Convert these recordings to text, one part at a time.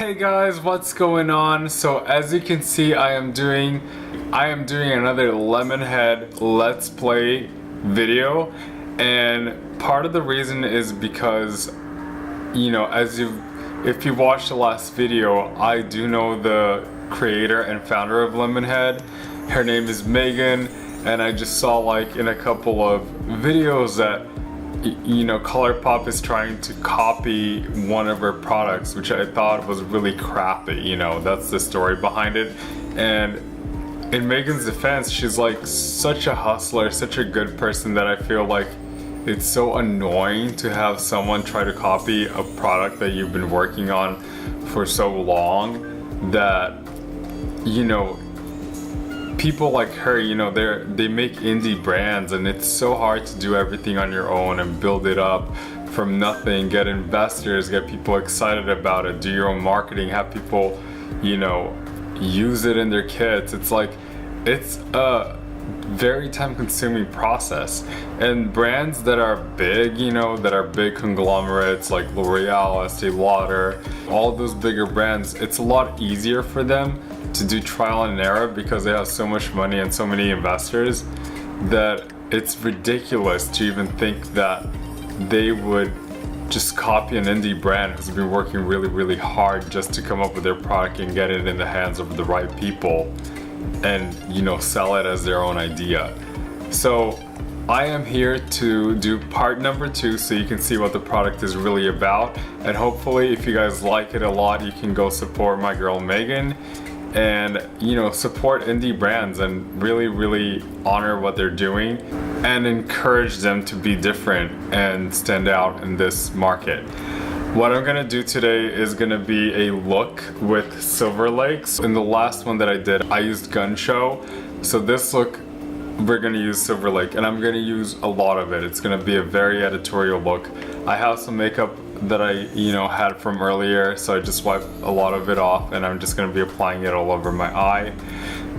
Hey guys, what's going on? So as you can see, I am doing another Lemonhead Let's Play video, and part of the reason is because, you know, if you watched the last video, I do know the creator and founder of Lemonhead. Her name is Meghan, and I just saw like in a couple of videos that, you know, ColourPop is trying to copy one of her products, which I thought was really crappy. You know, that's the story behind it. And in Meghan's defense, she's like such a hustler, such a good person, that I feel like it's so annoying to have someone try to copy a product that you've been working on for so long, that, you know, people like her, you know, they make indie brands, and it's so hard to do everything on your own and build it up from nothing, get investors, get people excited about it, do your own marketing, have people, you know, use it in their kits. It's like, it's a very time-consuming process. And brands that are big, you know, that are big conglomerates like L'Oreal, Estee Lauder, all those bigger brands, it's a lot easier for them to do trial and error because they have so much money and so many investors, that it's ridiculous to even think that they would just copy an indie brand who's been working really hard just to come up with their product and get it in the hands of the right people and, you know, sell it as their own idea. So I am here to do part number 2 so you can see what the product is really about, and hopefully if you guys like it a lot, you can go support my girl Meghan and, you know, support indie brands and really honor what they're doing and encourage them to be different and stand out in this market. What I'm gonna do today is gonna be a look with Silverlake. In the last one that I did, I used Gun Show. So this look, we're gonna use Silverlake, and I'm gonna use a lot of it. It's gonna be a very editorial look. I have some makeup that I, you know, had from earlier, so I just wiped a lot of it off, and I'm just gonna be applying it all over my eye.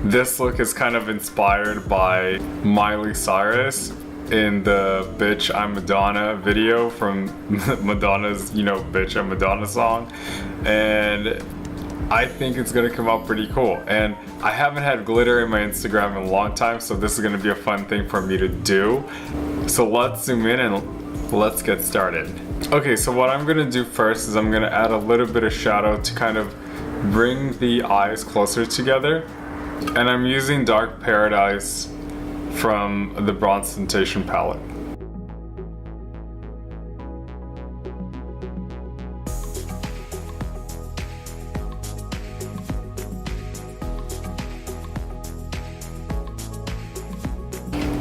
This look is kind of inspired by Miley Cyrus in the Bitch I'm Madonna video from Madonna's, you know, Bitch I'm Madonna song, and I think it's gonna come out pretty cool. And I haven't had glitter in my Instagram in a long time, so this is gonna be a fun thing for me to do. So let's zoom in and let's get started. Okay, so what I'm gonna do first is I'm gonna add a little bit of shadow to kind of bring the eyes closer together. And I'm using Dark Paradise from the Bronze Temptation palette.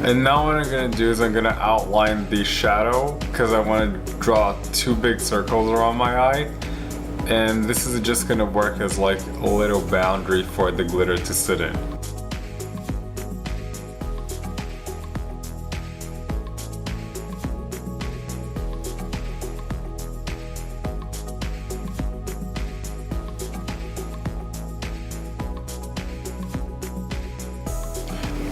And now what I'm gonna do is I'm gonna outline the shadow because I want to draw 2 big circles around my eye. And this is just gonna work as like a little boundary for the glitter to sit in.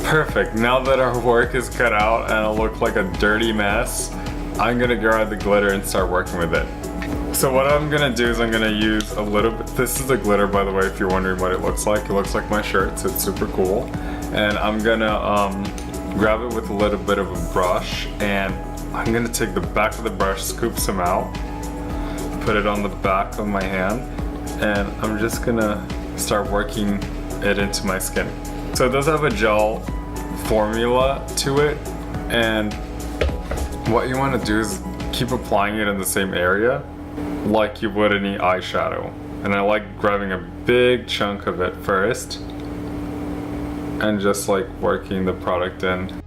Perfect. Now that our work is cut out and it looked like a dirty mess, I'm gonna grab the glitter and start working with it. So what I'm gonna do is I'm gonna use a little bit, this is the glitter by the way, if you're wondering what it looks like. It looks like my shirt, so it's super cool. And I'm gonna grab it with a little bit of a brush, and I'm gonna take the back of the brush, scoop some out, put it on the back of my hand, and I'm just gonna start working it into my skin. So it does have a gel formula to it, and what you want to do is keep applying it in the same area like you would any eyeshadow. And I like grabbing a big chunk of it first and just like working the product in.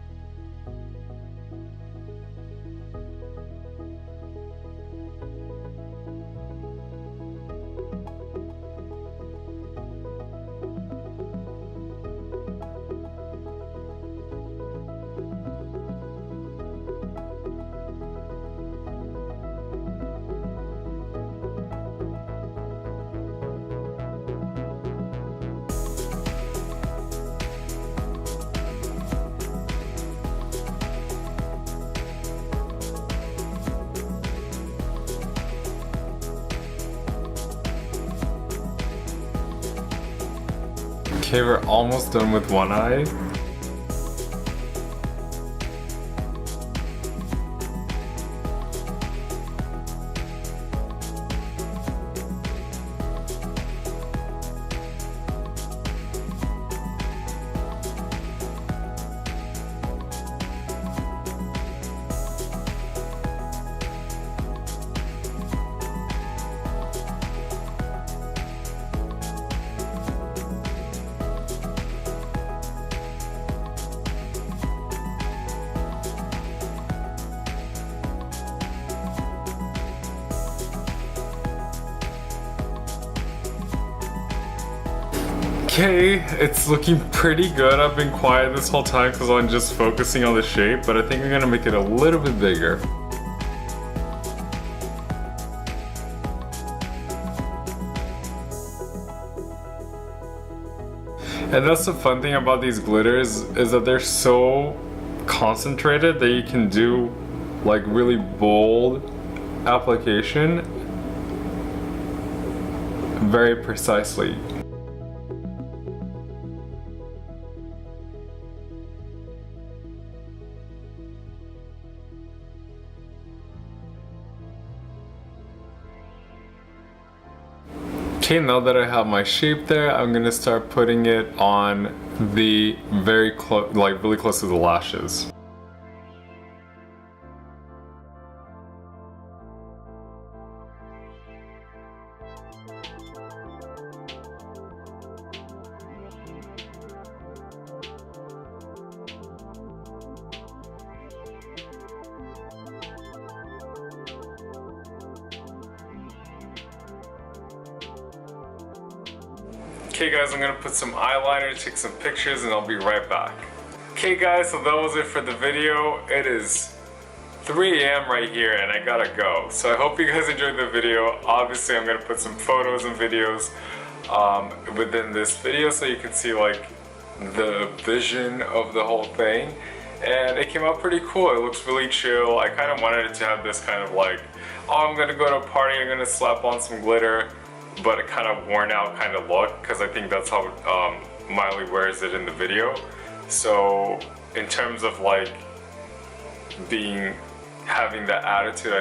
Okay, we're almost done with one eye. Okay, it's looking pretty good. I've been quiet this whole time because I'm just focusing on the shape, but I think I'm gonna make it a little bit bigger. And that's the fun thing about these glitters, is that they're so concentrated that you can do like really bold application very precisely. Okay, now that I have my shape there, I'm gonna start putting it on the very close, like really close to the lashes. Okay guys, I'm gonna put some eyeliner, take some pictures, and I'll be right back. Okay guys, so that was it for the video. It is 3 AM right here and I gotta go. So I hope you guys enjoyed the video. Obviously I'm gonna put some photos and videos within this video so you can see like the vision of the whole thing. And it came out pretty cool. It looks really chill. I kind of wanted it to have this kind of like, oh, I'm gonna go to a party, I'm gonna slap on some glitter, but a kind of worn out kind of look, because I think that's how Miley wears it in the video. So in terms of like having that attitude,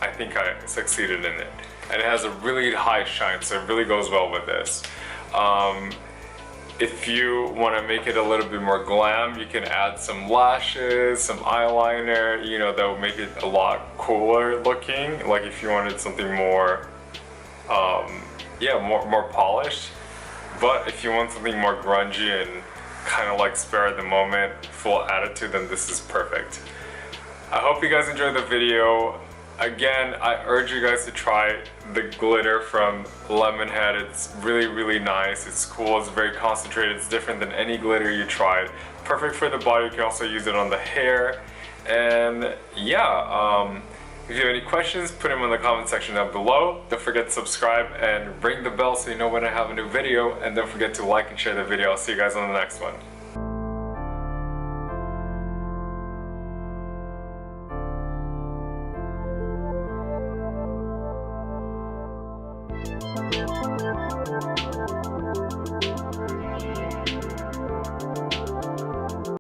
I think I succeeded in it. And it has a really high shine, so it really goes well with this. If you want to make it a little bit more glam, you can add some lashes, some eyeliner, you know, that will make it a lot cooler looking. Like if you wanted something more more polished. But if you want something more grungy and kind of like spare at the moment, full attitude, then this is perfect. I hope you guys enjoyed the video. Again, I urge you guys to try the glitter from Lemonhead. It's really, really nice. It's cool, it's very concentrated, it's different than any glitter you tried. Perfect for the body, you can also use it on the hair. And yeah, if you have any questions, put them in the comment section down below. Don't forget to subscribe and ring the bell so you know when I have a new video. And don't forget to like and share the video. I'll see you guys on the next one.